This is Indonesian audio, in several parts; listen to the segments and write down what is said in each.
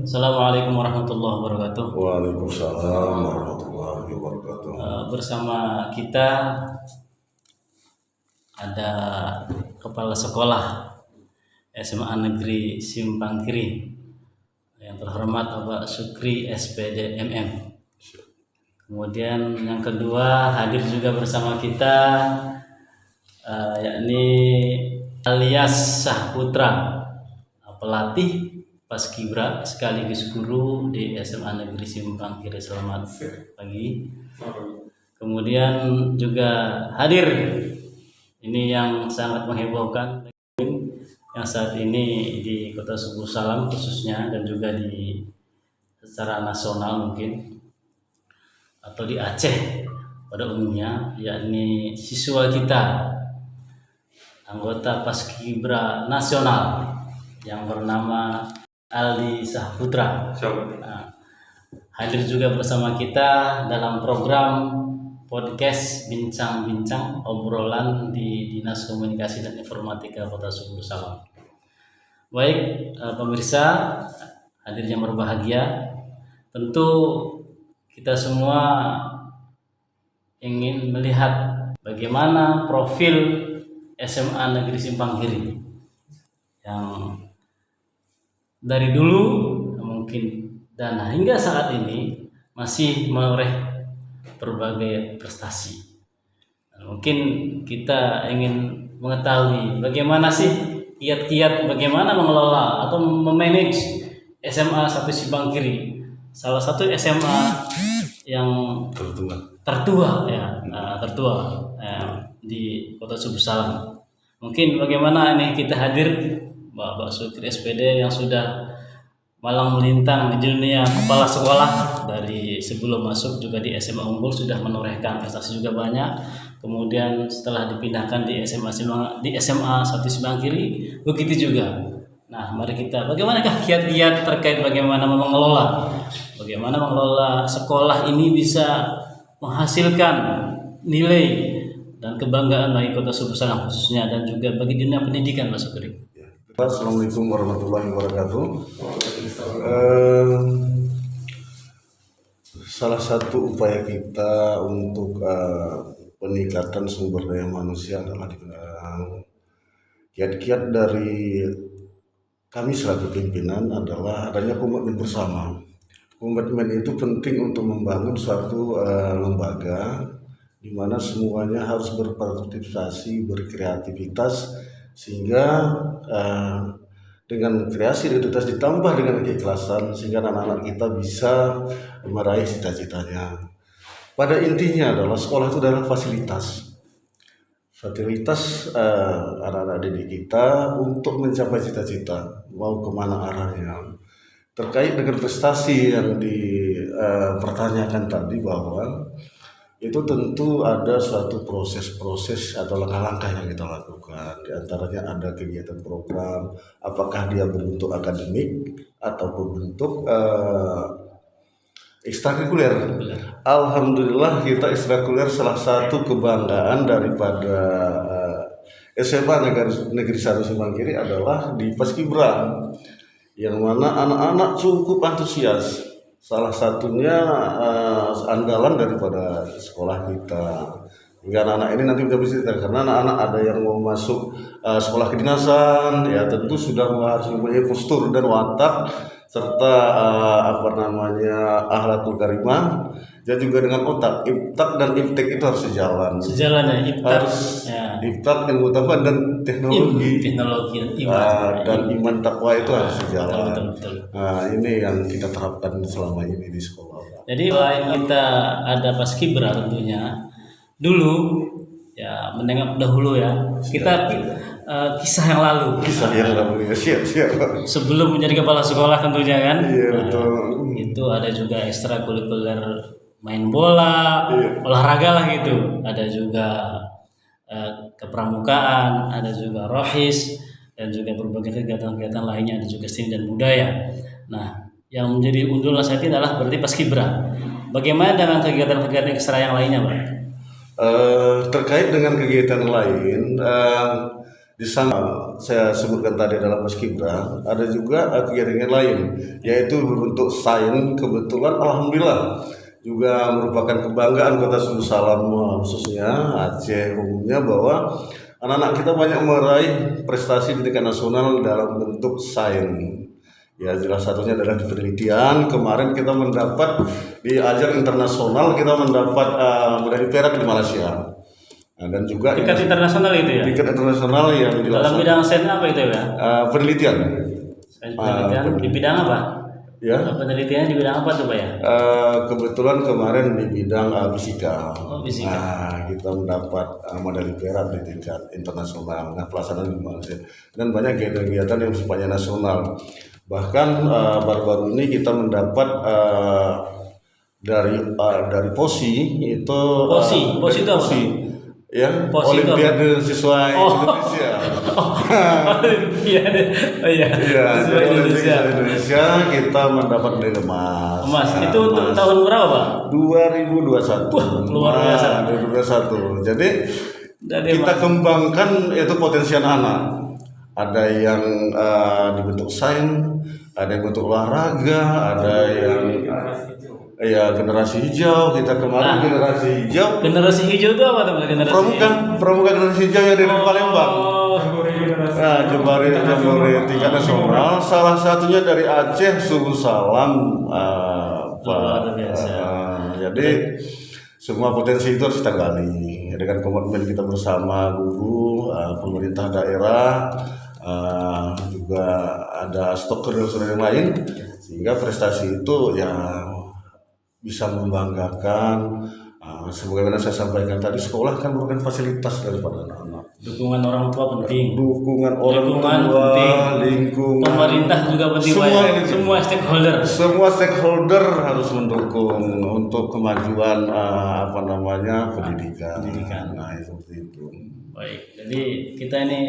Assalamualaikum warahmatullahi wabarakatuh. Waalaikumsalam warahmatullahi wabarakatuh. Bersama kita ada Kepala Sekolah SMA Negeri Simpang Kiri yang terhormat Bapak Sukri SPD MM. Kemudian yang kedua hadir juga bersama kita yakni alias Sahputra, pelatih Paskibra sekaligus guru di SMA Negeri Simpang Kiri. Selamat pagi. Kemudian juga hadir ini yang sangat menghebohkan yang saat ini di Kota Subuh Salam khususnya, dan juga di secara nasional mungkin atau di Aceh pada umumnya, yakni siswa kita anggota Paskibra nasional yang bernama Aldi Sahputra. Hadir juga bersama kita dalam program podcast Bincang-Bincang obrolan di Dinas Komunikasi dan Informatika Kota Subuh Salam. Baik, pemirsa hadir yang berbahagia, tentu kita semua ingin melihat bagaimana profil SMA Negeri Simpang Kiri yang dari dulu mungkin dan hingga saat ini masih menoreh berbagai prestasi. Mungkin kita ingin mengetahui bagaimana sih kiat-kiat bagaimana mengelola atau memanage SMA 1 Simpang Kiri, salah satu SMA yang tertua di Kota Subuh Salam. Mungkin bagaimana ini kita hadir Bapak Sukri SPD yang sudah malang melintang di dunia kepala sekolah, dari sebelum masuk juga di SMA Unggul sudah menorehkan prestasi juga banyak. Kemudian setelah dipindahkan di SMA 1 Simpang Kiri begitu juga. Nah, mari kita bagaimanakah kiat-kiat terkait bagaimana mengelola sekolah ini bisa menghasilkan nilai dan kebanggaan bagi Kota Subuh Salam khususnya, dan juga bagi dunia pendidikan, Mas Sukri. Assalamualaikum warahmatullahi wabarakatuh. Salah satu upaya kita untuk peningkatan sumber daya manusia adalah kiat-kiat dari kami selaku pimpinan adalah adanya komitmen bersama. Komitmen itu penting untuk membangun suatu lembaga di mana semuanya harus berpartisipasi, berkreativitas, sehingga dengan kreasi identitas ditambah dengan keikhlasan, sehingga anak-anak kita bisa meraih cita-citanya. Pada intinya adalah sekolah itu adalah fasilitas anak-anak didik kita untuk mencapai cita-cita, mau kemana arahnya. Terkait dengan prestasi yang dipertanyakan tadi, bahwa itu tentu ada suatu proses-proses atau langkah-langkah yang kita lakukan. Di antaranya ada kegiatan program, apakah dia berbentuk akademik ataupun bentuk ekstrakurikuler. Alhamdulillah kita ekstrakurikuler salah satu kebanggaan daripada SMA Negeri 1 Simpang Kiri adalah di Paskibra, yang mana anak-anak cukup antusias. Salah satunya andalan daripada sekolah kita. Hingga anak-anak ini nanti bisa bercerita, karena anak-anak ada yang mau masuk sekolah kedinasan, ya tentu sudah harus mempunyai postur dan watak serta akhlakul karimah, dan juga dengan otak. Iptak dan iptek itu harus sejalan ya. Iptak yang utama dan teknologi dan iman takwa itu harus sejalan. Betul. Nah, ini yang kita terapkan selama ini di sekolah. Jadi selain kita ada Paskibra tentunya dulu ya, menengok dahulu ya, kita kisah yang lalu Ya, siap. sebelum menjadi kepala sekolah tentunya kan. Iya, betul. Itu ada juga ekstrakurikuler main bola, olahraga lah gitu. Ada juga kepramukaan, ada juga rohis, dan juga berbagai kegiatan-kegiatan lainnya, ada juga seni dan budaya. Nah, yang menjadi unggulan saat ini adalah berarti Paskibra. Bagaimana dengan kegiatan-kegiatan ekstra yang lainnya, Pak? Terkait dengan kegiatan lain, Di sana saya sebutkan tadi dalam Paskibra, ada juga kegiatan lain, yaitu berbentuk sains. Kebetulan alhamdulillah juga merupakan kebanggaan Kota Suku Salam, khususnya Aceh umumnya, bahwa anak-anak kita banyak meraih prestasi di tingkat nasional dalam bentuk sains. Ya, salah satunya adalah di penelitian. Kemarin kita mendapat di ajang internasional, kita mendapat medali perak di Malaysia. Nah, dan juga tingkat internasional itu ya? Tingkat internasional yang dalam bidang sains apa itu ya? Penelitian. Penelitian di bidang apa? Ya. Penelitiannya di bidang apa tuh Pak ya? Kebetulan kemarin di bidang fisika. Oh, fisika. Nah, kita mendapat medali perak di tingkat internasional. Nah, pelaksanaan di Malaysia. Dan banyak kegiatan yang sifatnya nasional. Bahkan baru-baru ini kita mendapat dari POSI itu POSI itu apa? Ya, POSI Olimpiade Siswa Indonesia. Olimpiade. Oh iya. Siswa Indonesia kita mendapat medali emas. Emas. Itu untuk tahun berapa, Pak? 2021. Wah, luar biasa. 2021. Jadi kita kembangkan itu potensi anak-anak. Ada yang dibentuk sains, ada yang bentuk olahraga, ada yang generasi hijau. Kita kemarin generasi hijau. Generasi hijau itu apa teman? Pramuka generasi hijau yang dari Palembang. Nah, jembari tingkat nasional. Salah satunya dari Aceh, Suku Salam. Jadi semua potensi itu harus kita gali dengan komitmen kita bersama guru, pemerintah daerah. Juga ada stakeholder yang lain, sehingga prestasi itu ya bisa membanggakan. Sebagaimana saya sampaikan tadi, sekolah kan merupakan fasilitas daripada anak-anak. Dukungan orang tua penting. Dukungan orang tua, lingkungan, pemerintah juga penting. Semua stakeholder harus mendukung untuk kemajuan pendidikan. Nah, seperti itu. Baik, jadi kita ini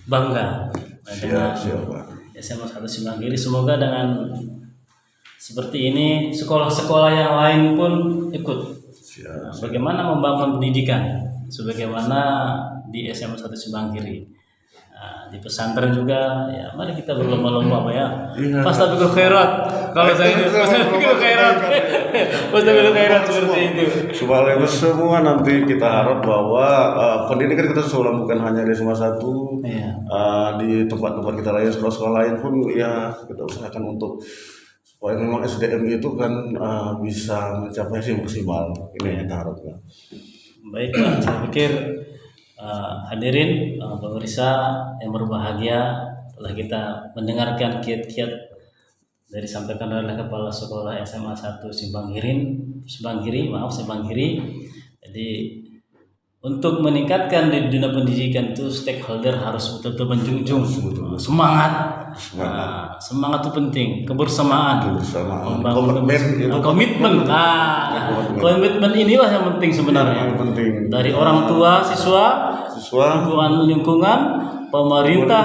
bangga dengan SMA 1 Simanggiri. Semoga dengan seperti ini sekolah-sekolah yang lain pun ikut. Bagaimana membangun pendidikan sebagaimana di SMA 1 Simanggiri. Di pesantren juga ya, mari kita berlomba-lomba Pak ya. Fastabiqul khairat. Kalau saya fastabiqul khairat. Fastabiqul khairat seperti itu. Supaya semua nanti kita harap bahwa pendidikan kita sekolah bukan hanya di SMA 1, di tempat-tempat kita lain, sekolah-sekolah lain pun ya kita usahakan untuk supaya memang SDM itu kan bisa mencapai maksimal. Ini yang kita harapkan. Baik Pak, saya pikir hadirin pemirsa yang berbahagia, telah kita mendengarkan kiat-kiat dari sampaikan oleh Kepala Sekolah SMA 1 Simanggiri. Jadi untuk meningkatkan di dunia pendidikan itu stakeholder harus betul-betul menjunjung semangat. Semangat itu penting, kebersamaan. Komitmen. Komitmen inilah yang penting sebenarnya. Dari orang tua, siswa, lingkungan, pemerintah,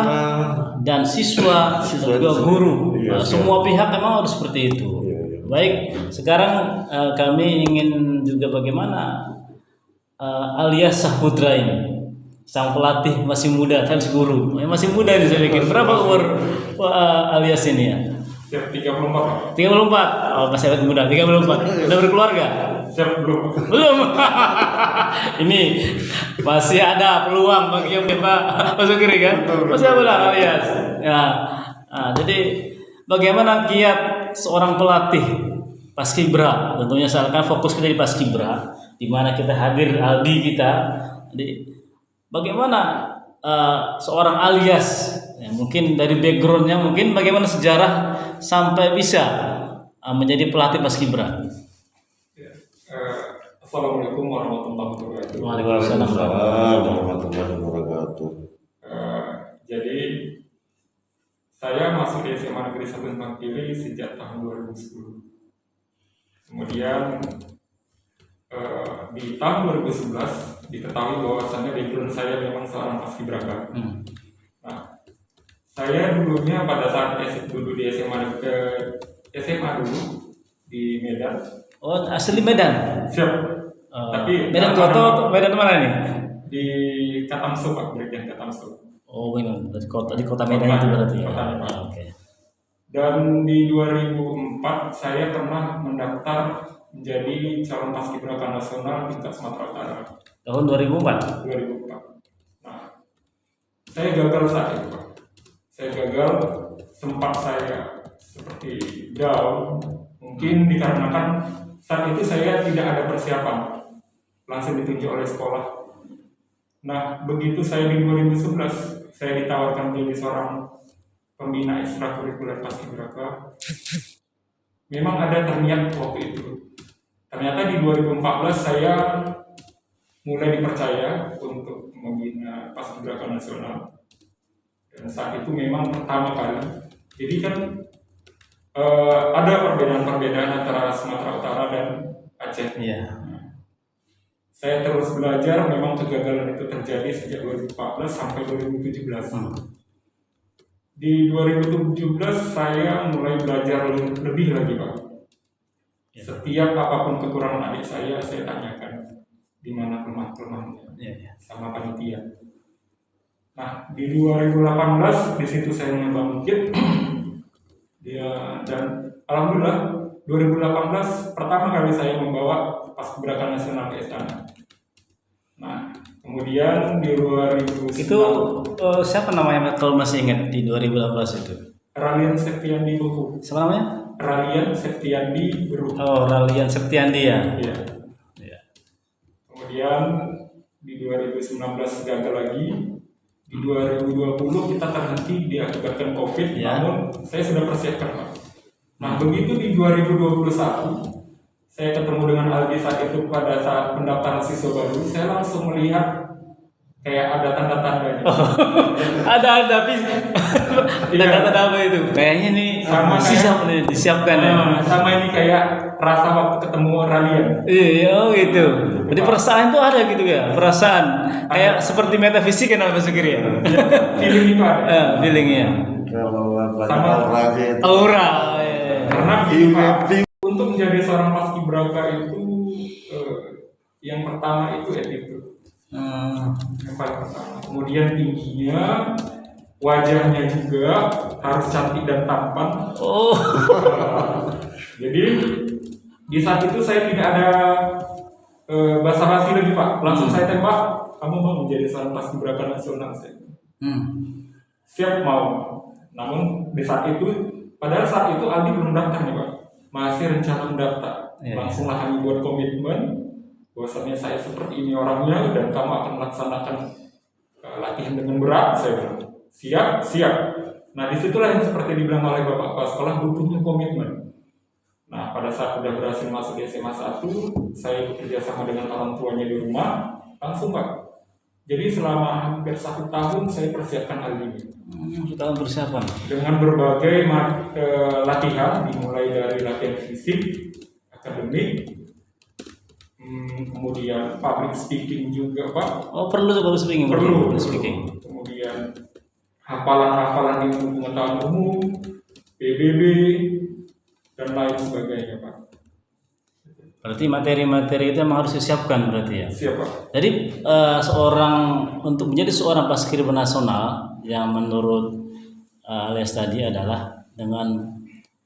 dan siswa juga guru. Semua pihak memang harus seperti itu. Baik, sekarang kami ingin juga bagaimana alias Saputra ini, sang pelatih masih muda, kan guru masih muda ini saya pikir. Berapa umur alias ini ya? 34. 34. Oh, masih awet muda. 34. Udah berkeluarga? Belum. Ini masih ada peluang bagi yang Pak masuk kiri kan? Masih ada alias. Ya. Jadi bagaimana kiat seorang pelatih Paskibra? Tentunya misalkan fokus kita di Paskibra, di mana kita hadir Aldi kita. Jadi bagaimana seorang alias, ya, mungkin dari backgroundnya, mungkin bagaimana sejarah sampai bisa menjadi pelatih Paskibra. Assalamualaikum warahmatullahi wabarakatuh. Waalaikumsalam warahmatullahi wabarakatuh. Jadi saya masuk di SMA Negeri 1 Simanggiri sejak tahun 2010. Kemudian di tahun 2011 diketahui bahwasannya background saya memang seorang paskibraka. Nah, saya dulunya pada saat dulu di SMA dulu di Medan. Oh, asli Medan. Siap. Tapi Medan Kota atau Medan mana nih? Di Katamso, Pak, bagian Katamso. Oh, ini di kota Medan itu berarti ya. Kota Medan. Oke. Dan di 2004 saya pernah mendaftar menjadi calon paskibraka nasional tingkat Sumatera Utara. Tahun 2004. 2004. Nah, saya gagal saat itu, Pak. Saya gagal, sempat saya seperti down. Mungkin dikarenakan saat itu saya tidak ada persiapan, langsung ditunjuk oleh sekolah. Nah, begitu saya di 2011, saya ditawarkan menjadi seorang pembina ekstrakurikuler paskibraka. Memang ada terniat waktu itu. Ternyata di 2014 saya mulai dipercaya untuk membina paskibraka nasional. Dan saat itu memang pertama kali. Jadi kan ada perbedaan-perbedaan antara Sumatera Utara dan Aceh. Iya. Saya terus belajar, memang kegagalan itu terjadi sejak 2014 sampai 2017. Di 2017 saya mulai belajar lebih lagi, Pak. Ya. Setiap apapun kekurangan adik saya tanyakan di mana kelemahan-kelemahannya sama panitia. Nah, di 2018 di situ saya mengembang bukit. Dan alhamdulillah 2018 pertama kali saya membawa paskibraka nasional ke istana. Nah, kemudian di 2019 Itu siapa namanya kalau masih ingat di 2018 itu? Ralian Septiandi Beruh. Siapa namanya? Ralian Septiandi Beruh. Oh, Ralian Septiandi ya. Iya. Iya. Kemudian di 2019 gagal lagi. Di 2020 kita terhenti diakibatkan COVID, namun saya sudah persiapkan, Pak. Nah, begitu di 2021 saya ketemu dengan Aldi saat itu pada saat pendaftaran siswa baru, saya langsung melihat kayak ada tanda-tandanya. Ada tanda-tanda apa itu? Kayaknya ini sama disiapkan ya. Sama ini kayak rasa waktu ketemu Ralian. Iya, oh gitu. Jadi perasaan itu ada gitu ya, perasaan kayak seperti metafisik kan Mas Sukri ya. Feeling itu ada. Feelingnya. Kalau Sama aura gitu. Aura. Karena gini, Pak, untuk menjadi seorang paskibraka itu yang pertama itu attitude. Yang paling pertama. Kemudian tingginya, wajahnya juga harus cantik dan tampan. Oh. Jadi di saat itu saya tidak ada basa-basi lagi, Pak. Langsung saya tembak, kamu mau menjadi seorang paskibraka nasional? Siap, mau. Namun di saat itu, padahal saat itu Aldi belum daftar nih, Pak. Masih rencana mendaftar. Langsunglah kami buat komitmen bahwasannya saya seperti ini orangnya dan kamu akan melaksanakan latihan dengan berat. Saya bilang siap. Nah, disitulah yang seperti dibilang oleh Bapak Kepala Sekolah, butuhnya komitmen. Nah, pada saat sudah berhasil masuk di SMA 1, saya bekerja sama dengan orang tuanya di rumah, langsung, Pak. Jadi selama hampir 1 tahun saya persiapkan hal ini. 1 tahun persiapan. Dengan berbagai latihan, dimulai dari latihan fisik, akademik, kemudian public speaking juga, Pak. Oh, perlu public speaking. Perlu. Kemudian hafalan ilmu pengetahuan umum, PBB, dan lain sebagainya, Pak. Berarti materi-materi itu memang harus disiapkan berarti ya. Siap, Pak. Jadi untuk menjadi seorang paskibraka nasional yang menurut Alias tadi adalah dengan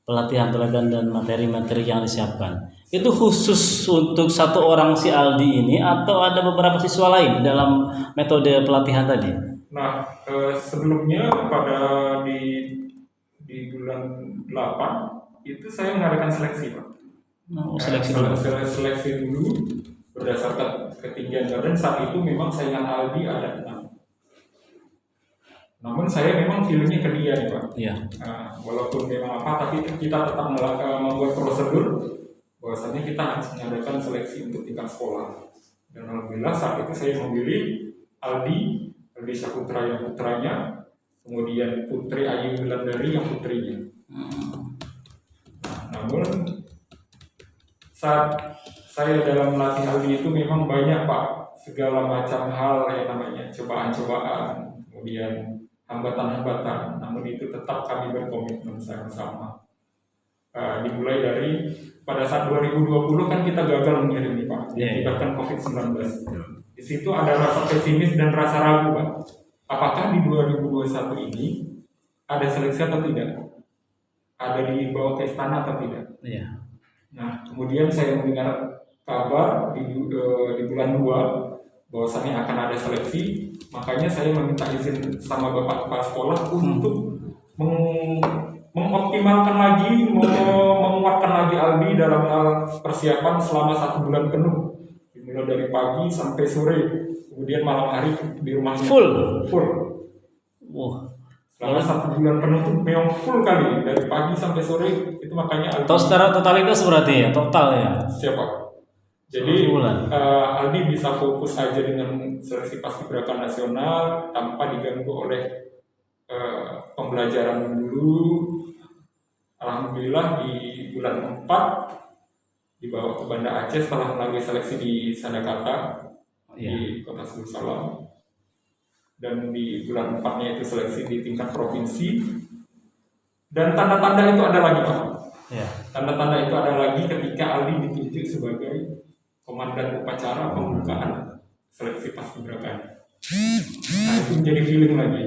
pelatihan-pelatihan dan materi-materi yang disiapkan. Itu khusus untuk satu orang si Aldi ini atau ada beberapa siswa lain dalam metode pelatihan tadi? Nah, sebelumnya pada di bulan 8 itu saya mengadakan seleksi, Pak. Seleksi dulu berdasarkan ketinggian badan. Saat itu memang saingan Aldi ada 6. Namun saya memang feelingnya ke dia nih, Pak. Iya. Walaupun memang tapi kita tetap membuat prosedur bahwasannya kita harus mengadakan seleksi untuk tingkat sekolah. Dan alhamdulillah saat itu saya memilih Aldi Saputra yang putranya, kemudian Putri Ayu Wulandari yang putrinya. Namun saat saya dalam melatih Aldi itu memang banyak, Pak, segala macam hal yang namanya cobaan-cobaan, kemudian hambatan-hambatan. Namun itu tetap kami berkomitmen sama-sama. Dimulai dari pada saat 2020 kan kita gagal mengirim nih, Pak, diakibatkan COVID-19. Di situ ada rasa pesimis dan rasa ragu, Pak. apakah di 2021 ini ada seleksi atau tidak? Ada dibawa ke istana atau tidak? Iya. Nah, kemudian saya mendengar kabar di bulan 2 bahwasannya akan ada seleksi, makanya saya meminta izin sama Bapak Kepala Sekolah untuk mengoptimalkan lagi, menguatkan lagi Aldi dalam hal persiapan selama 1 bulan penuh, dimulai dari pagi sampai sore, kemudian malam hari di rumahnya full. Wah. Selama 1 bulan penuh tuh memang full kali dari pagi sampai sore itu, makanya Aldi. Atau secara totalitas berarti ya, total ya. Siapa? Jadi Aldi bisa fokus aja dengan seleksi paskibraka nasional tanpa diganggu oleh pembelajaran dulu. Alhamdulillah di bulan 4 dibawa ke Banda Aceh setelah melalui seleksi di Sadakata di Kota Salam. Dan di bulan 4-nya itu seleksi di tingkat provinsi. Dan tanda-tanda itu ada lagi, Pak. Ya. Tanda-tanda itu ada lagi ketika Aldi ditunjuk sebagai komandan upacara pembukaan seleksi paskibraka. Nah, itu menjadi feeling lagi.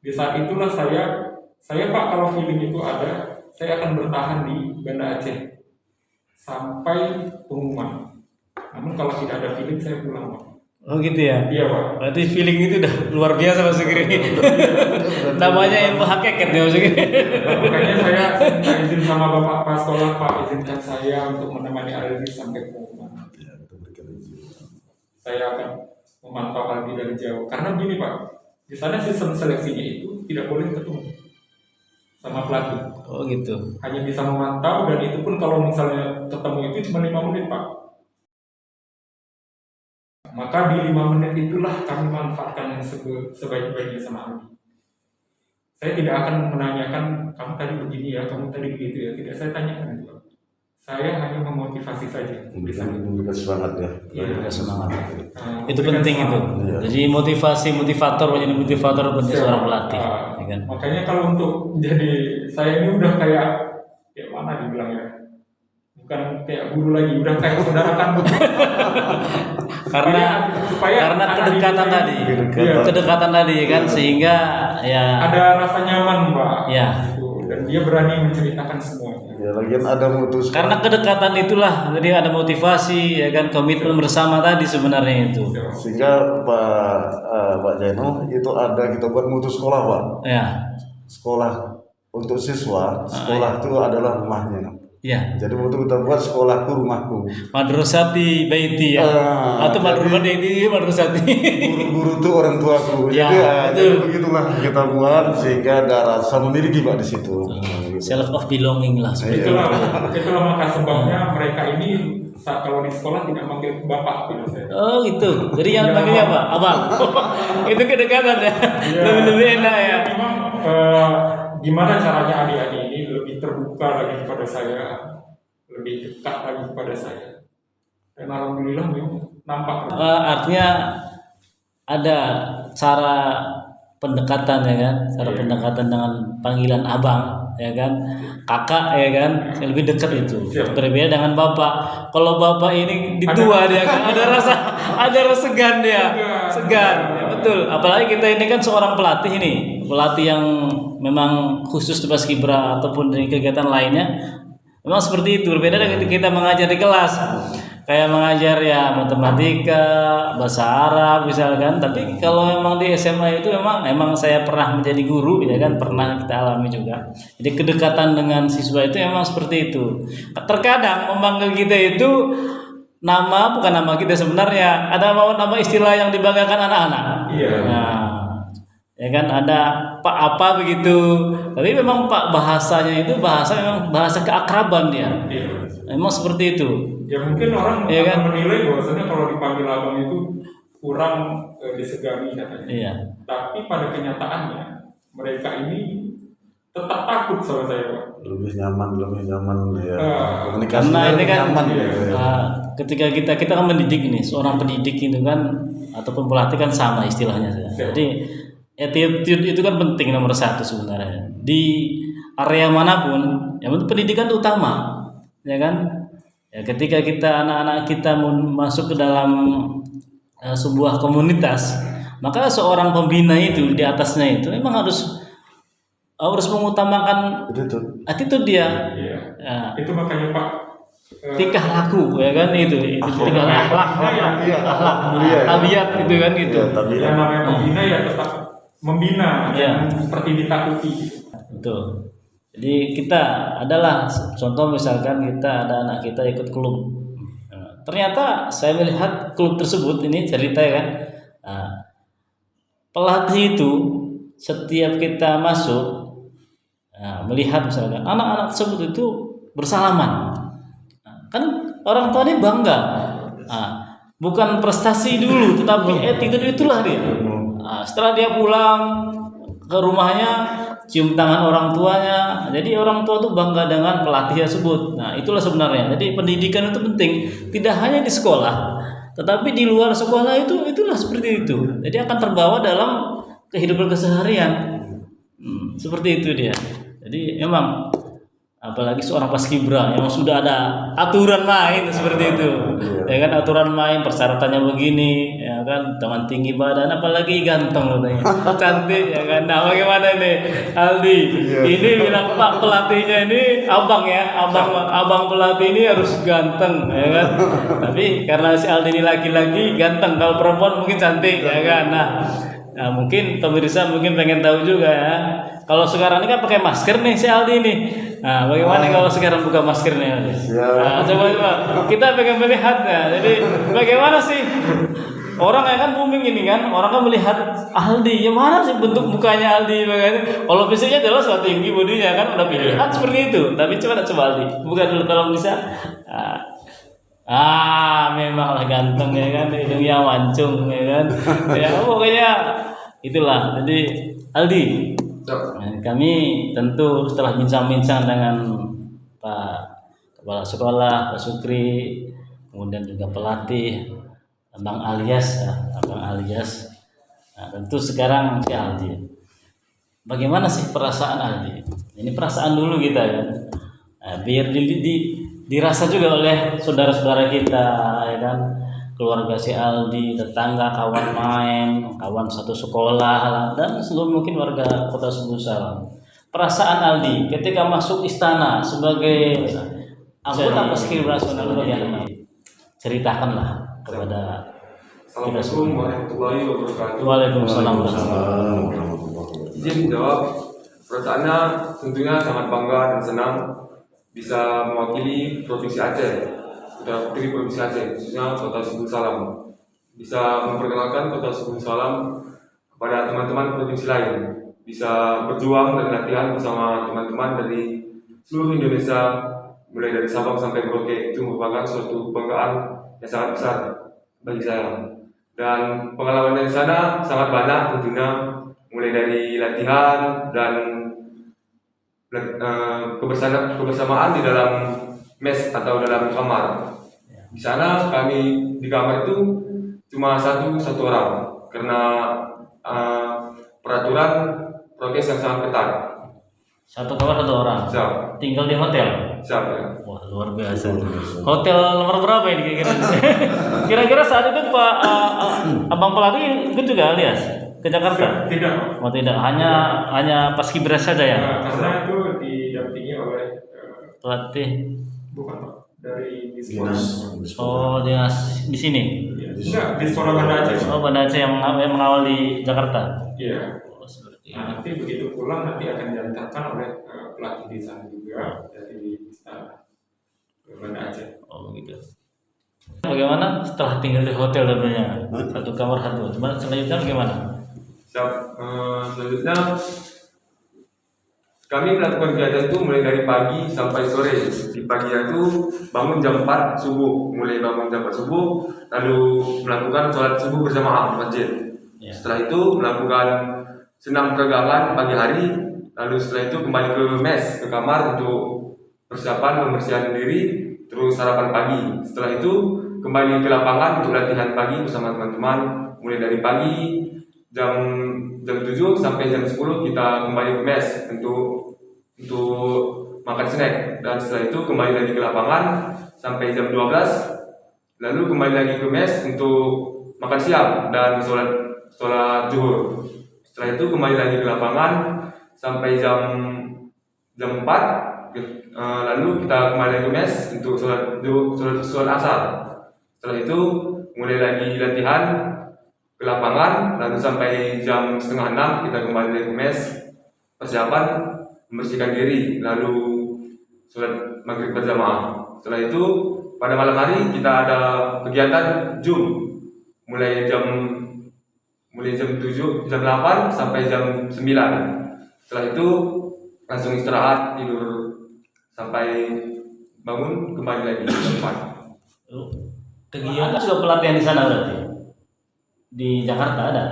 Di saat itulah saya Pak, kalau feeling itu ada, saya akan bertahan di Banda Aceh sampai pengumuman. Namun kalau tidak ada feeling, saya pulang, Pak. Oh gitu ya? Iya, Pak. Berarti feeling itu udah luar biasa Mas Sugiri. Namanya ilmu hakikat ya Mas Sugiri. Makanya saya minta izin sama Bapak Kepala Sekolah, Pak, izinkan saya untuk menemani Aldi sampai pengumuman. Saya akan memantau Aldi dari jauh. Karena gini, Pak, di sana sistem seleksinya itu tidak boleh ketemu sama pelatih. Oh gitu. Hanya bisa memantau, dan itu pun kalau misalnya ketemu itu cuma 5 menit, Pak. Maka di 5 menit itulah kami manfaatkan yang sebaik-baiknya sama Aldi. Saya tidak akan menanyakan, kamu tadi begini ya, kamu tadi begitu ya. Tidak saya tanyakan itu, Pak. Saya hanya memotivasi saja. Memberikan semangat ya. Memberikan semangat. Itu Memberikan penting semangat. itu. Iya. Jadi motivator menjadi seorang pelatih. Ya kan? Makanya kalau untuk jadi saya ini udah kayak mana dibilang ya, bukan kayak guru lagi, udah kayak saudara kandung. karena kedekatan tadi, kedekatan tadi kan, sehingga ya ada rasa nyaman, Pak. Ya. Gitu. Dan dia berani menceritakan semuanya. Ya, lagian ada mutus. Karena kedekatan itulah, jadi ada motivasi, ya kan, komitmen bersama tadi sebenarnya itu. Sehingga Pak Jaino itu ada kita buat mutu sekolah, Pak. Ya. Sekolah untuk siswa, sekolah itu adalah rumahnya. Ya. Jadi mutu kita buat sekolahku rumahku. Madrasati baiti ya. Atau madrasati madrasati. Guru-guru itu orang tuaku. Ya, jadi begitulah kita buat sehingga ada rasa memiliki, Pak, di situ. Self of belonging lah. Itulah maka sebabnya mereka ini kalau di sekolah tidak manggil bapak gitu saya. Oh gitu. Jadi yang panggilnya apa? Abang. Itu kedekatan ya. Lebih enak ya. Memang gimana caranya adik-adik ini lebih terbuka lagi kepada saya, lebih dekat lagi kepada saya. Dan alhamdulillah memang nampak. Artinya ada cara pendekatan ya kan, cara pendekatan dengan panggilan abang ya kan, kakak ya kan, lebih dekat itu. Berbeda dengan bapak. Kalau bapak ini ditua dia kan ada rasa segan dia, segan. Ya, betul. Apalagi kita ini kan seorang pelatih ini, pelatih yang memang khusus di paskibra ataupun di kegiatan lainnya. Memang seperti itu. Berbeda dengan kita mengajar di kelas. Kayak mengajar ya matematika, bahasa Arab misalkan. Tapi kalau memang di SMA itu memang saya pernah menjadi guru ya kan, pernah kita alami juga. Jadi kedekatan dengan siswa itu memang seperti itu. Terkadang memanggil kita itu bukan nama kita sebenarnya, ada nama istilah yang dibanggakan anak-anak. Iya. Nah, ya kan ada Pak apa begitu. Tapi memang Pak bahasanya itu memang bahasa keakraban dia. Iya. Memang seperti itu. Ya mungkin orang ya kan? akan menilai bahwasanya kalau dipanggil abang itu kurang disegani katanya. Iya. Tapi pada kenyataannya mereka ini tetap takut sama saya, Pak. Lebih nyaman ya. Karena ini kan nyaman, ketika kita kan mendidik ini, seorang pendidik itu kan ataupun pelatih kan sama istilahnya. Jadi attitude itu kan penting nomor 1 sebenarnya. Di area manapun, yang penting pendidikan itu utama, ya kan? Ya, ketika anak-anak kita masuk ke dalam sebuah komunitas, Maka seorang pembina itu di atasnya itu memang harus mengutamakan attitude dia. Iya. Ya. Itu makanya Pak, Tingkah laku ya kan itu tingkah akhlak, tabiat itu kan gitu. yang namanya pembina ya tetap membina, Iya. seperti ditakuti. Betul. Jadi kita adalah contoh, misalkan kita ada anak kita ikut klub. Nah, ternyata saya melihat klub tersebut, ini cerita ya kan. Nah, pelatih itu setiap kita masuk, melihat misalkan anak-anak tersebut itu bersalaman. Nah, kan orang tua ini bangga. Nah, bukan prestasi dulu, tetapi attitude itulah dia. Nah, setelah dia pulang ke rumahnya, cium tangan orang tuanya. Jadi orang tua tuh bangga dengan pelatih tersebut. Nah, itulah sebenarnya. Jadi pendidikan itu penting, tidak hanya di sekolah, tetapi di luar sekolah itulah seperti itu. Jadi akan terbawa dalam kehidupan keseharian. Seperti itu dia. Jadi memang apalagi seorang paskibra yang sudah ada aturan main seperti itu. Ya kan, aturan main, persyaratannya begini, ya kan, teman tinggi badan, apalagi ganteng katanya. Cantik ya kan. Nah, bagaimana nih Aldi? Ini bilang Pak pelatihnya ini abang ya, abang pelatih ini harus ganteng ya kan. Tapi karena si Aldi ini laki-laki ganteng, kalau perempuan mungkin cantik ya kan. Nah, mungkin pemirsa mungkin pengen tahu juga ya. Kalau sekarang ini kan pakai masker nih si Aldi nih. Nah, bagaimana kalau sekarang buka masker nih Aldi? Nah, coba kita pengen melihatnya. Jadi bagaimana sih orang ya kan booming ini kan, orang kan melihat Aldi, yang mana sih bentuk mukanya Aldi bagaimana? Kalau fisiknya jelas tinggi bodinya kan udah pilihan seperti itu. Tapi coba Aldi, buka dulu tolong bisa. Memanglah ganteng ya kan, hidungnya mancung ya kan. Ya pokoknya itulah. Jadi Aldi, kami tentu setelah bincang-bincang dengan Pak Kepala Sekolah, Pak Sukri, kemudian juga pelatih Abang Alias. Nah, tentu sekarang si Aldi, bagaimana sih perasaan Aldi? Ini perasaan dulu kita kan. Nah, biar dirasa juga oleh saudara-saudara kita ya kan, keluarga si Aldi, tetangga, kawan main, kawan satu sekolah, dan seluruh mungkin warga Kota Sumber Salam. Perasaan Aldi ketika masuk istana sebagai anggota paskibra nasional, ceritakanlah kepada Assalamualaikum warahmatullahi wabarakatuh. Waalaikumsalam. Izin jawab. Perasaannya tentunya sangat bangga dan senang bisa mewakili Provinsi Aceh, Putra Putri Provinsi Aceh, khususnya Kota Sumber Salam. Bisa memperkenalkan Kota Sumber Salam kepada teman-teman provinsi lain. Bisa berjuang dan latihan bersama teman-teman dari seluruh Indonesia, mulai dari Sabang sampai Merauke. Itu merupakan suatu kebanggaan yang sangat besar bagi saya. Dan pengalaman di sana sangat banyak tentunya, mulai dari latihan dan kebersamaan di dalam mes atau dalam kamar. Di sana kami di kamar itu cuma satu orang karena peraturan prokes yang sangat ketat. Satu kamar satu orang. Siap. Tinggal di hotel. Siap ya. Wah, luar biasa. Hotel nomor berapa ini kira-kira? Kira-kira saat itu Pak Abang pelatih ikut juga Alias ke Jakarta? Tidak. Oh tidak, hanya paskibra saja ya. Karena itu didampingi oleh Pelatih. bukan Pak, dari Dispora. Oh, dia di sini. Enggak, Dispora Banda Aceh. Oh, Banda Aceh yang mengawal di Jakarta. Iya. Oh, seperti itu. Nah, nanti begitu pulang nanti akan diantarkan oleh pelatih di sana juga dari istana Banda Aceh. Oh, begitu. Bagaimana setelah tinggal di hotel tentunya? Satu kamar satu. Cuma selanjutnya bagaimana? Siap. Selanjutnya kami melakukan kegiatan itu mulai dari pagi sampai sore. Di pagi itu bangun jam 4 subuh, mulai bangun jam 4 subuh, lalu melakukan sholat subuh berjamaah di masjid. Ya. Setelah itu melakukan senam peregangan pagi hari, lalu setelah itu kembali ke mes, ke kamar untuk persiapan pembersihan diri, terus sarapan pagi. Setelah itu kembali ke lapangan untuk latihan pagi bersama teman-teman, mulai dari pagi jam 7 sampai jam 10 kita kembali ke mes untuk makan snack, dan setelah itu kembali lagi ke lapangan sampai jam 12, lalu kembali lagi ke mes untuk makan siang dan sholat sholat zuhur. Setelah itu kembali lagi ke lapangan sampai jam 4. Lalu kita kembali lagi ke mes untuk sholat asar. Setelah itu mulai lagi latihan ke lapangan, lalu sampai jam 5:30 kita kembali lagi ke mes, persiapan membersihkan diri, lalu sholat maghrib berjamaah. Setelah itu pada malam hari kita ada kegiatan Zoom mulai jam 7, jam 8 sampai jam 9. Setelah itu langsung istirahat, tidur sampai bangun kembali lagi ke tempat. Kegiatan juga pelatihan di sana berarti? Di Jakarta ada?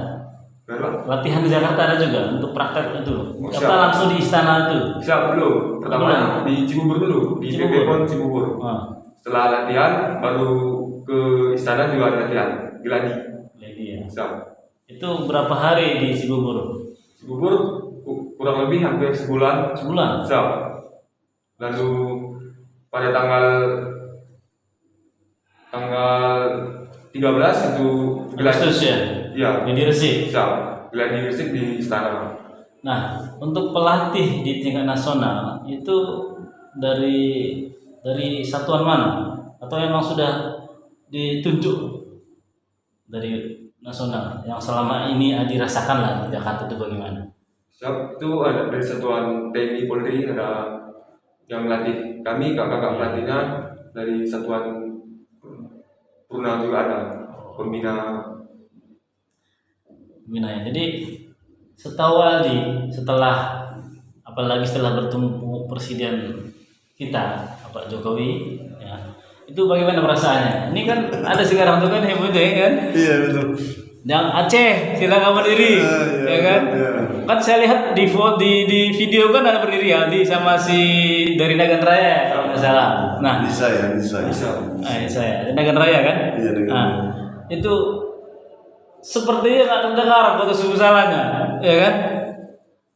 Berapa? Latihan di Jakarta ada juga untuk praktek itu? Siap. Apa langsung di istana itu? Siap, belum. Pertama di Cibubur dulu, di PP PON Cibubur. Setelah latihan baru ke istana juga ada latihan geladi. Jadi ya. Siap. Itu berapa hari di Cibubur? Cibubur kurang lebih hampir sebulan. Sebulan? Siap. Lalu pada tanggal 13 itu Agustus ya? Iya. Di Resik? Siap. Geladi Resik di istana. Nah, untuk pelatih di tingkat nasional itu dari satuan mana? Atau memang sudah ditunjuk dari nasional yang selama ini dirasakan lah di Jakarta itu bagaimana? Siap, itu ada dari satuan TNI Polri, ada yang melatih kami, kakak-kakak pelatihnya dari satuan Purna juga ada, pembina. Ya. Jadi setahu Aldi, apalagi setelah bertemu Presiden kita Pak Jokowi, ya, itu bagaimana perasaannya? Ini kan ada sekarang tuh kan heboh ya kan? Iya betul. Yang Aceh silakan berdiri, ya kan? Iya. Kan saya lihat di video kan ada berdiri Aldi sama si dari Nagan Raya kalau nggak salah. Nah, Bisa. saya Nagan Raya kan? Iya, Nagan Nah, Raya. itu sepertinya nggak terdengar foto subuh salahnya, ya kan?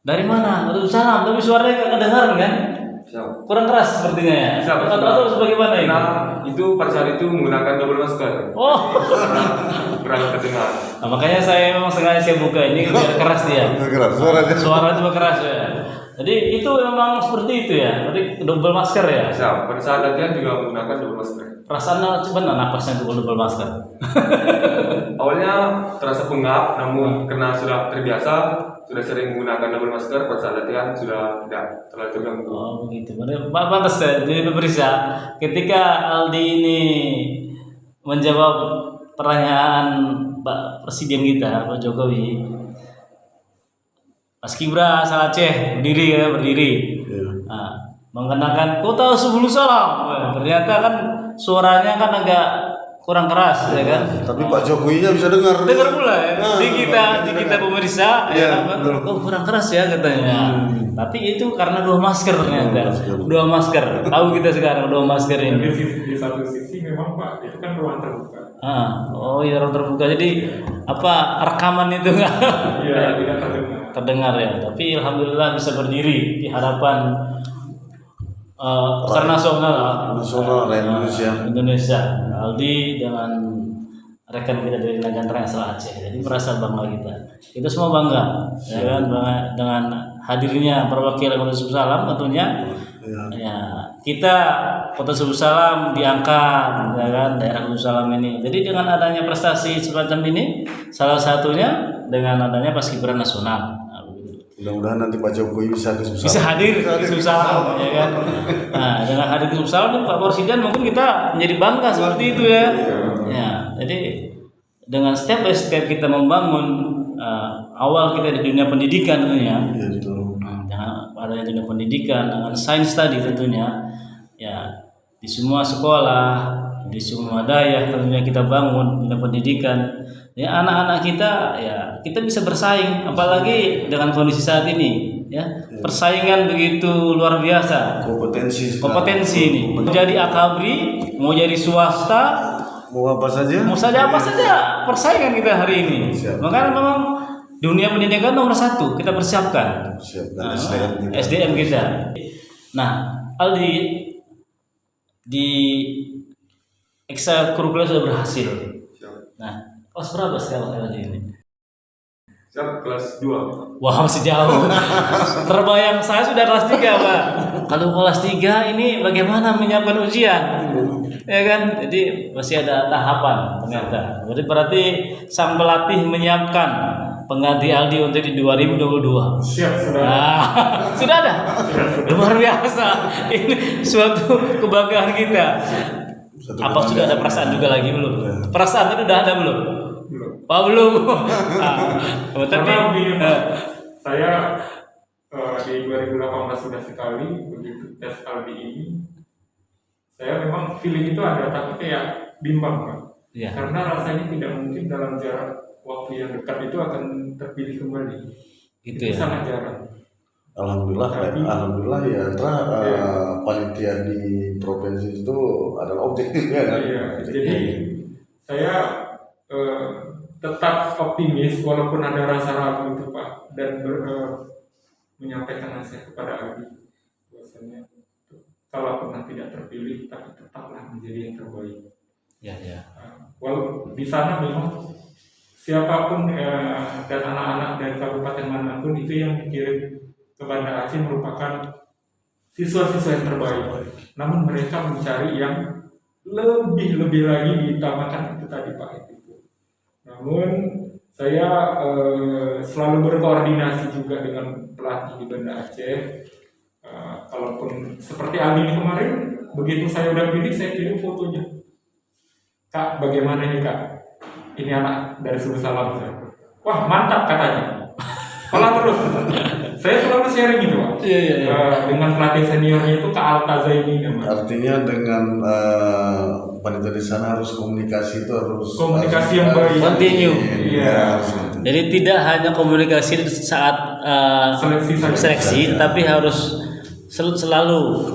Dari mana? Foto salam, tapi suaranya nggak kedengaran kan? Siap. Kurang keras sepertinya ya. Siap. Atau sebagaimana ini? Nah, itu pada saat itu menggunakan double masker. Oh, Kurang terdengar. nah, makanya saya memang sengaja saya buka ini biar keras dia. Keras suaranya. Suara juga keras ya. Jadi itu memang seperti itu ya. Berarti double masker ya. Siap. Pada saat latihan juga menggunakan double masker. Perasaannya coba napasnya itu double masker. Awalnya terasa pengap, namun karena sudah terbiasa, sudah sering menggunakan double masker, pada saat latihan sudah tidak terlalu terganggu. Oh begitu. Pantas ya. Jadi pemirsa, ketika Aldi ini menjawab pertanyaan Pak Presiden kita Pak Jokowi, Mas Kibra asal Aceh berdiri. Iya. Nah, mengenakan kota sebelum salam. Ternyata kan suaranya kan agak kurang keras ya kan. Tapi Pak Jokowinya bisa dengar. Dengar pula ya. Di kita pemirsa Iya, ya, betul. oh kurang keras ya katanya. Tapi itu karena dua masker ternyata. Dua masker. Tahu kita sekarang dua masker Tapi ini. di satu sisi memang Pak, itu kan ruang terbuka. Oh iya ruang terbuka. Jadi apa rekaman itu enggak Iya, tidak terdengar. terdengar ya. Tapi alhamdulillah bisa berdiri di hadapan nasional Indonesia. Aldi dengan rekan kita dari Nagan Raya asal Aceh. Jadi merasa bangga kita semua bangga ya kan dengan hadirnya perwakilan Kota Subuh Salam tentunya. Ya, kita Kota Subuh Salam diangkat ya kan daerah Subuh Salam ini. Jadi dengan adanya prestasi semacam ini salah satunya dengan adanya Paskibra nasional. Mudah-mudahan nanti Pak Jokowi bisa Bisa hadir ke Subuh Salam ya kan. Nah, dengan hadir ke Subuh Salam Pak Presiden mungkin kita menjadi bangga seperti itu ya. Ya, jadi dengan step by step kita membangun awal kita di dunia pendidikan tentunya. Iya betul. Dengan adanya dunia pendidikan dengan sains tadi tentunya ya di semua sekolah, di semua daerah tentunya kita bangun dunia pendidikan. Ya anak-anak kita ya kita bisa bersaing apalagi dengan kondisi saat ini ya. Persaingan begitu luar biasa. Kompetensi ini. Mau jadi akabri, mau jadi swasta, mau apa saja persaingan kita hari ini. Siap. Makanya memang dunia pendidikan nomor satu kita persiapkan. SDM kita. Nah, Aldi di ekstrakurikuler sudah berhasil. Nah, kelas berapa sekarang Aldi ini? Saya kelas 2. Wah, masih jauh. Terbayang saya sudah kelas 3, Pak. Kalau kelas 3 ini bagaimana menyiapkan ujian? Ya kan? Jadi masih ada tahapan ternyata. Berarti sang pelatih menyiapkan pengganti Aldi untuk di 2022. Siap, sudah. Nah, sudah ada. Luar biasa. Ini suatu kebanggaan kita. Apa sudah ada perasaan juga lagi belum? Perasaan itu udah ada belum? Belum. Oh, belum. Nah, tapi Karena begini, Pak, saya di 2018 sudah sekali begitu tes Aldi ini, saya memang feeling itu ada, tapi kayak bimbang, Pak. ya, Karena rasanya tidak mungkin dalam jarak waktu yang dekat itu akan terpilih kembali. gitu Itu ya. sangat jarang. Alhamdulillah ya panitia di provinsi itu adalah objektif ya kan. Iya, jadi saya tetap optimis walaupun ada rasa ragu itu Pak, dan menyampaikan nasihat kepada Aldi bahwasanya kalaupun nanti tidak terpilih tapi tetaplah menjadi yang terbaik. Ya, ya. Walau di sana memang siapapun dan anak-anak dari kabupaten manapun itu yang dikirim ke Banda Aceh merupakan siswa-siswa yang terbaik. Namun mereka mencari yang lebih lagi diutamakan itu tadi Pak itu. Namun saya selalu berkoordinasi juga dengan pelatih di Banda Aceh. Kalaupun seperti Aldi ini kemarin, begitu saya udah pilih, saya kirim fotonya. Kak, bagaimana nih Kak? Ini anak dari Suruh Salam saya. Wah, mantap katanya. Malah terus. Saya selalu sharing gitu Pak. Iya. Dengan pelatih seniornya itu Kak Altazaini namanya. Artinya dengan panitia di sana harus komunikasi itu harus yang baik. Continue. Iya. Jadi tidak hanya komunikasi saat seleksi, tapi harus selalu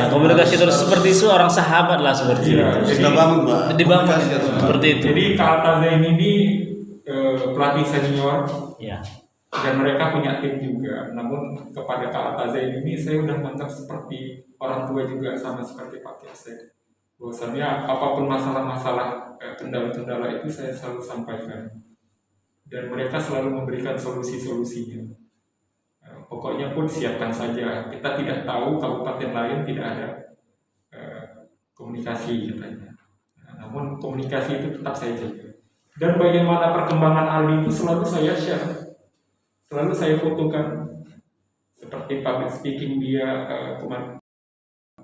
komunikasi terus seperti seorang sahabat lah seperti Iya, itu. kita bangun Pak. Dibangun Komunikasi harus seperti itu. Jadi Kak Altazaini ini pelatih senior. Ya. Dan mereka punya tim juga. Namun kepada Kak Altazaini ini saya udah menganggap seperti orang tua juga, sama seperti Pak Kiasek. Bahwasannya apapun masalah-masalah kendala-kendala itu saya selalu sampaikan. Dan mereka selalu memberikan solusi-solusinya. Pokoknya pun siapkan saja. Kita tidak tahu kabupaten lain tidak ada komunikasi katanya. Namun komunikasi itu tetap saya jaga. Dan bagaimana perkembangan Aldi itu selalu saya share. Selalu saya fotokan seperti public speaking dia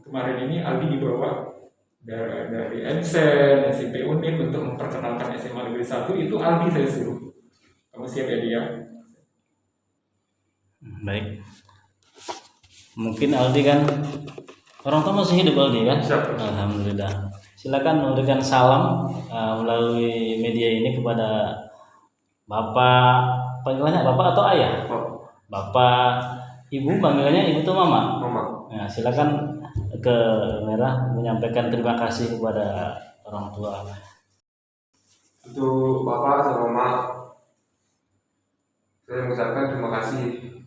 kemarin ini Aldi dibawa dari MSN, SMP Unit untuk memperkenalkan SMA Negeri 1, itu Aldi saya suruh. Kamu siap ya dia? Baik. Mungkin Aldi kan orang tua masih hidup Aldi kan? Siap. Alhamdulillah. Silakan memberikan salam melalui media ini kepada Bapak, panggilannya Bapak atau Ayah? Bapak, Ibu panggilannya Ibu atau Mama? Mama. Nah, silakan ke kamera menyampaikan terima kasih kepada orang tua. Untuk Bapak sama Mama, saya mengucapkan terima kasih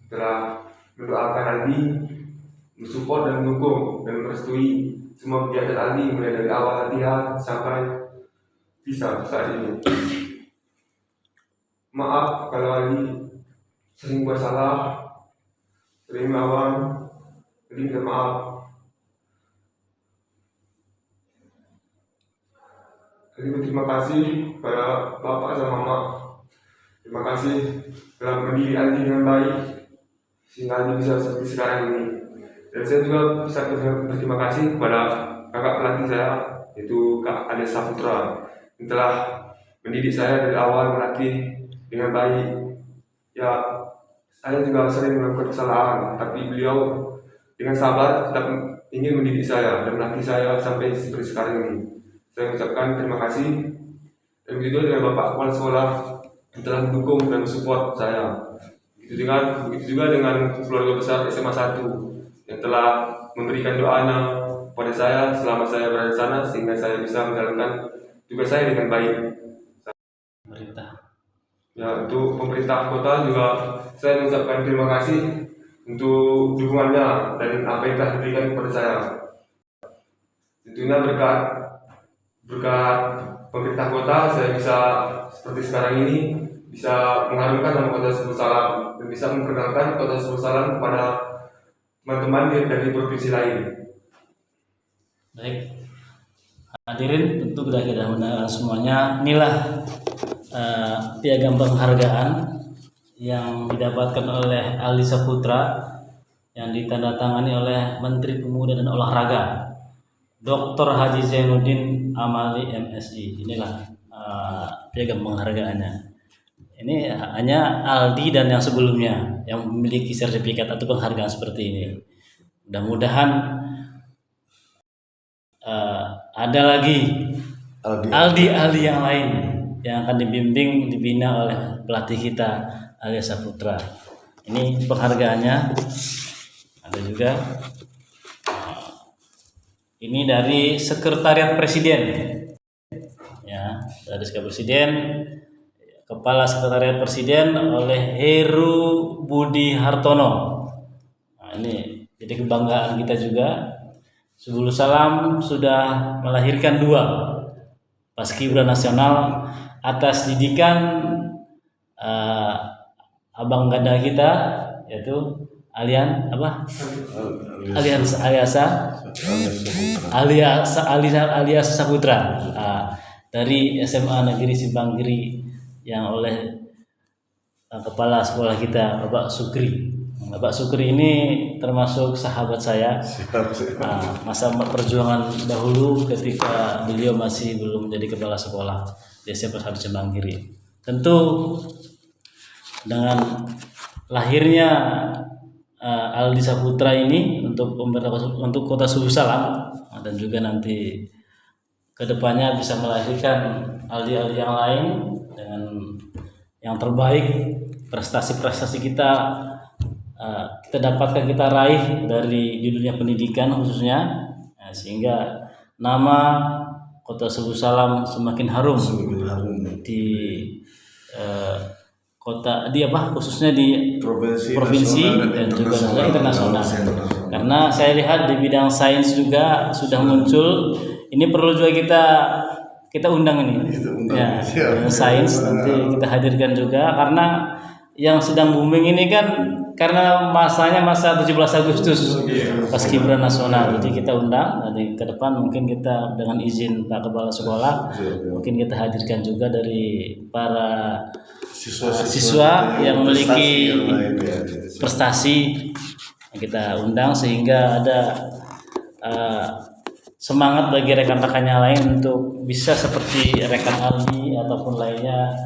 telah mendoakan Aldi, mensupport dan mendukung dan merestui semua kegiatan Aldi mulai dari awal latihan sampai bisa saat ini. Maaf kalau Aldi sering buat salah, sering melawan, jadi minta maaf. Aldi berterima kasih kepada Bapak dan Mama. Terima kasih telah mendidik Aldi dengan baik sehingga Aldi bisa seperti sekarang ini. Dan saya juga bisa berterima kasih kepada kakak pelatih saya, yaitu Kak Ade Saputra, yang telah mendidik saya dari awal, melatih dengan baik. Ya, saya juga sering melakukan kesalahan, tapi beliau dengan sabar tetap ingin mendidik saya dan melatih saya sampai seperti sekarang ini. Saya mengucapkan terima kasih. Dan begitu dengan Bapak Kepala Sekolah yang telah mendukung dan support saya. Begitu juga dengan keluarga besar SMA 1 yang telah memberikan doanya kepada saya selama saya berada di sana sehingga saya bisa menjalankan tugas saya dengan baik. Pemerintah. Ya, untuk pemerintah kota juga saya mengucapkan terima kasih untuk dukungannya dan apa yang telah diberikan kepada saya. Tentunya berkat pemerintah kota saya bisa seperti sekarang ini bisa mengharumkan nama Kota Sebul Salam dan bisa memperkenalkan Kota Sebul Salam kepada teman-teman dari provinsi lain. Baik, hadirin tentu sudah kita mendengar semuanya. Inilah piagam penghargaan yang didapatkan oleh Aldi Saputra yang ditandatangani oleh Menteri Pemuda dan Olahraga Dr. Haji Zainuddin Amali MSI. Inilah piagam penghargaannya. Ini hanya Aldi dan yang sebelumnya yang memiliki sertifikat atau penghargaan seperti ini. Mudah-mudahan ada lagi Aldi yang lain yang akan dibimbing, dibina oleh pelatih kita Aldi Saputra. Ini penghargaannya. Ada juga. Ini dari Sekretariat Presiden. Ya, dari Sekretariat Presiden. Kepala Sekretariat Presiden oleh Heru Budi Hartono. Nah, ini jadi kebanggaan kita juga. Sebul Salam sudah melahirkan 2 paskibra nasional atas didikan abang ganda kita, yaitu alias Saputra dari SMA Negeri Simpang Kiri yang oleh kepala sekolah kita Bapak Sukri. Bapak Sukri ini termasuk sahabat saya. Masa perjuangan dahulu ketika beliau masih belum menjadi kepala sekolah di SMP 1 Simpang Kiri. Tentu dengan lahirnya Aldi Saputra ini untuk Kota Sebul Salam dan juga nanti kedepannya bisa melahirkan Aldi-Aldi yang lain dengan yang terbaik. Prestasi-prestasi kita dapatkan, kita raih di dunia pendidikan khususnya, sehingga nama Kota Sebul Salam semakin harum di kota khususnya di provinsi dan juga internasional. Karena saya lihat di bidang sains juga sudah muncul. Ini perlu juga kita undang ini. Ya, sains nanti kita hadirkan juga, karena yang sedang booming ini kan karena masanya masa 17 Agustus Paskibra Nasional. Jadi kita undang nanti ke depan, mungkin kita dengan izin Pak Kepala Sekolah mungkin kita hadirkan juga dari para siswa yang memiliki prestasi, kita undang sehingga ada semangat bagi rekan-rekannya lain untuk bisa seperti rekan Aldi ataupun lainnya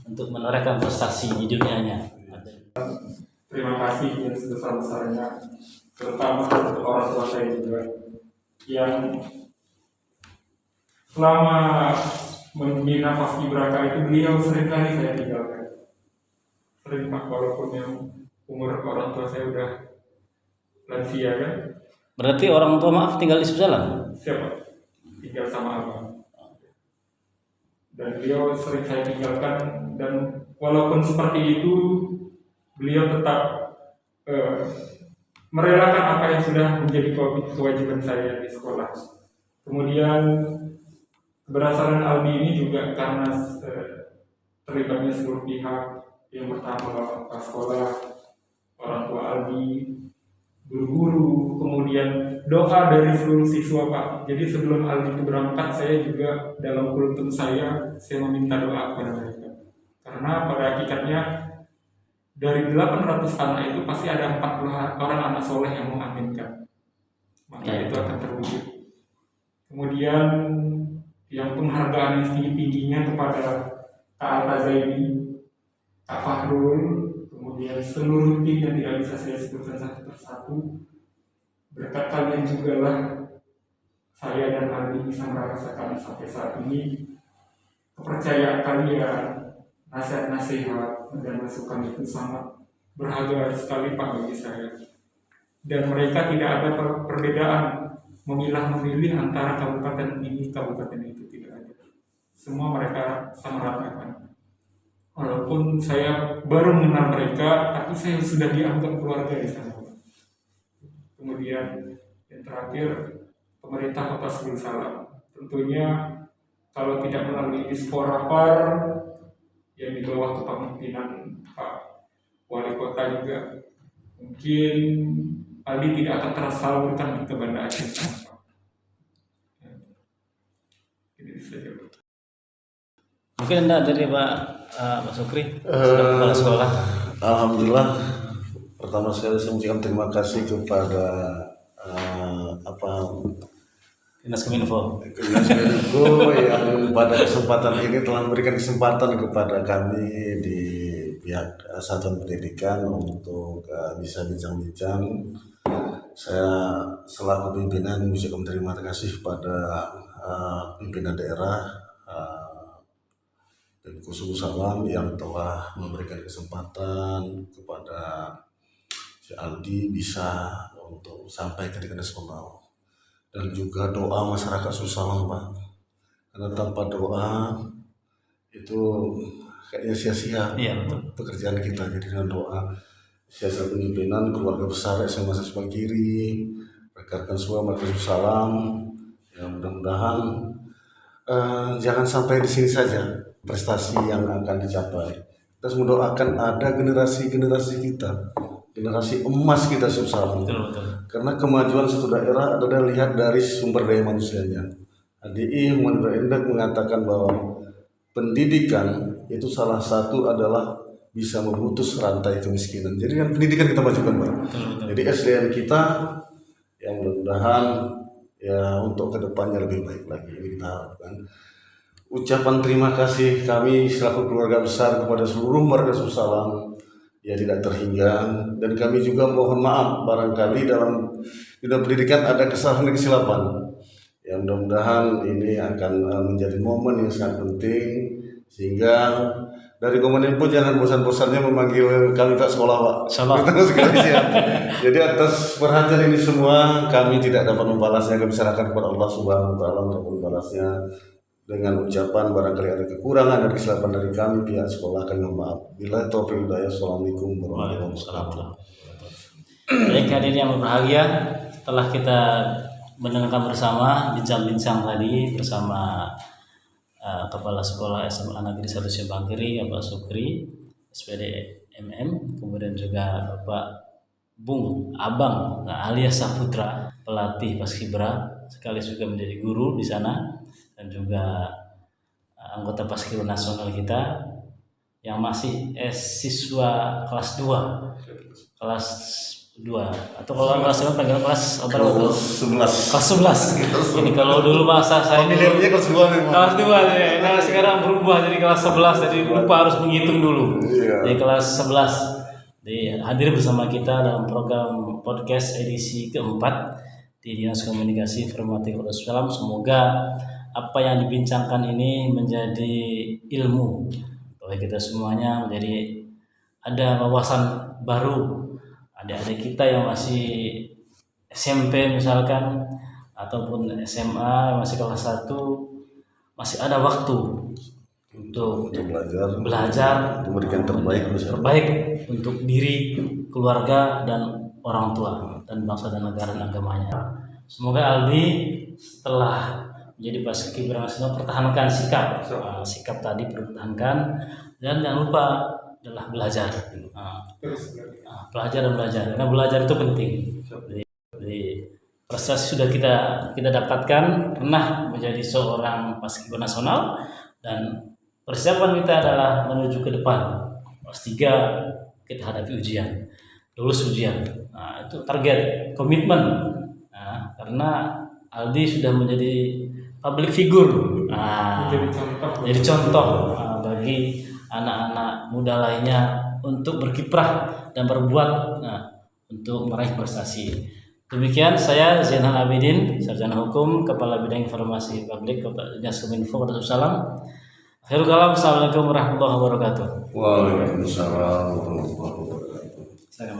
untuk menorehkan prestasi di dunianya. Terima kasih yang sebesar-besarnya, terutama untuk orang tua saya juga yang selama membina Paskibraka itu beliau seringkali saya tinggalkan. Sering Pak, walaupun yang umur orang tua saya udah lansia kan. Berarti orang tua tinggal di Sebul Salam? Siapa? Tinggal sama abang. Dan beliau sering saya tinggalkan, dan walaupun seperti itu beliau tetap merelakan apa yang sudah menjadi kewajiban saya di sekolah. Kemudian keberhasilan Aldi ini juga karena terlibatnya seluruh pihak. Yang pertama Bapak sekolah, orang tua Aldi, guru-guru, kemudian doa dari seluruh siswa Pak. Jadi sebelum Aldi itu berangkat, saya juga dalam kultum saya meminta doa kepada mereka. Karena pada hakikatnya dari 800 anak itu pasti ada 40 orang anak soleh yang mengaminkan. Maka itu akan terwujud. Kemudian yang penghargaan yang tinggi-tingginya kepada Kak Al-Tazaini, Kak Fahrul, kemudian seluruh tim yang tidak bisa saya sebutkan satu persatu. Berkat kalian juga lah saya dan Aldi bisa merasakan sampai saat ini kepercayaan kalian, nasihat-nasihat dan masukan itu sangat berharga sekali Pak bagi saya. Dan mereka tidak ada perbedaan memilah-memilih antara kabupaten ini, kabupaten itu, tidak ada. Semua mereka sama ratakan. Walaupun saya baru mengenal mereka, tapi saya sudah dianggap keluarga di sana. Kemudian yang terakhir, pemerintah Kota Sebul Salam. Tentunya kalau tidak melalui Disporapar yang di bawah kepemimpinan Pak Wali Kota juga, mungkin Aldi tidak akan tersalurkan ke Banda Aceh. Ini saja. Mungkin Anda dari Pak Sukri kepala sekolah. Alhamdulillah, pertama sekali saya mengucapkan terima kasih kepada Dinas Kominfo yang pada kesempatan ini telah memberikan kesempatan kepada kami di pihak Satuan Pendidikan untuk bisa bincang-bincang. Saya selaku pimpinan mengucapkan terima kasih pada pimpinan daerah Pemko Salam yang telah memberikan kesempatan kepada si Aldi bisa untuk sampai ke tingkat nasional, dan juga doa masyarakat Susalam, Pak, karena tanpa doa itu kayaknya sia-sia pekerjaan kita. Jadi dengan doa siasat pemimpinan keluarga besar SMA Siswa Kiri, rekan-rekan semua masyarakat Susalam, ya mudah-mudahan jangan sampai di sini saja prestasi yang akan dicapai. Kita mendoakan ada generasi-generasi kita, generasi emas kita Susalam. Karena kemajuan suatu daerah adalah dilihat dari sumber daya manusianya. ADI Muhammad Endak mengatakan bahwa pendidikan itu salah satu adalah bisa memutus rantai kemiskinan. Jadi kan pendidikan kita majukan, Pak. Jadi SDM kita yang mudah-mudahan ya untuk kedepannya lebih baik lagi, ini kita harapkan. Ucapan terima kasih kami selaku keluarga besar kepada seluruh warga Susalam ya tidak terhingga, dan kami juga mohon maaf barangkali dalam bidang pendidikan ada kesalahan dan kesilapan. Ya mudah-mudahan ini akan menjadi momen yang sangat penting, sehingga dari Kominfo jangan bosan-bosannya memanggil kami Pak Sekolah, Pak. Jadi atas perhatian ini semua kami tidak dapat membalasnya, kami serahkan kepada Allah Subhanahu wa taala untuk membalasnya. Dengan ucapan barangkali ada kekurangan dan kesilapan dari kami pihak sekolah, kami mohon maaf. Bila taufiq hidayah, assalamualaikum warahmatullahi wabarakatuh. Baik hadirin yang berbahagia, setelah kita mendengarkan bersama bincang-bincang tadi bersama Kepala Sekolah SMA Negeri 1 Simpang Kiri, Bapak Sukri, SPD MM, kemudian juga Bapak Bung Abang alias Saputra, pelatih Paskibra, sekaligus juga menjadi guru di sana, dan juga anggota Paskibra nasional kita yang masih siswa kelas 2 atau kalau kelas 2 panggil kelas 11. Ini kalau dulu masa saya familiarnya kelas 2 memang. Kelas 2 ya. Nah, sekarang berubah jadi kelas 11, jadi lupa harus menghitung dulu. Di kelas 11. Jadi hadir bersama kita dalam program podcast edisi keempat di Dinas Komunikasi Informatika Kota Susalam. Semoga apa yang dibincangkan ini menjadi ilmu bagi kita semuanya, menjadi ada wawasan baru. Adik-adik kita yang masih SMP misalkan ataupun SMA masih kelas 1 masih ada waktu untuk belajar memberikan terbaik untuk diri, keluarga, dan orang tua, dan bangsa dan negara dan agamanya. Semoga Aldi setelah menjadi Paskibra nasional pertahankan sikap tadi pertahankan, dan jangan lupa adalah belajar. Belajar dan belajar, karena belajar itu penting. Jadi prestasi sudah kita dapatkan, pernah menjadi seorang Paskibra nasional, dan persiapan kita adalah menuju ke depan. Kelas 3 kita hadapi ujian, lulus ujian. Itu target, komitmen. Karena Aldi sudah menjadi public figure, jadi contoh bagi anak-anak muda lainnya untuk berkiprah dan berbuat untuk meraih prestasi. Demikian saya Zainal Abidin, Sarjana Hukum, Kepala Bidang Informasi Publik Dinas Kominfo Kota Susalam. Akhirul kalam, assalamualaikum warahmatullahi wabarakatuh. Waalaikumsalam warahmatullahi wabarakatuh. Saya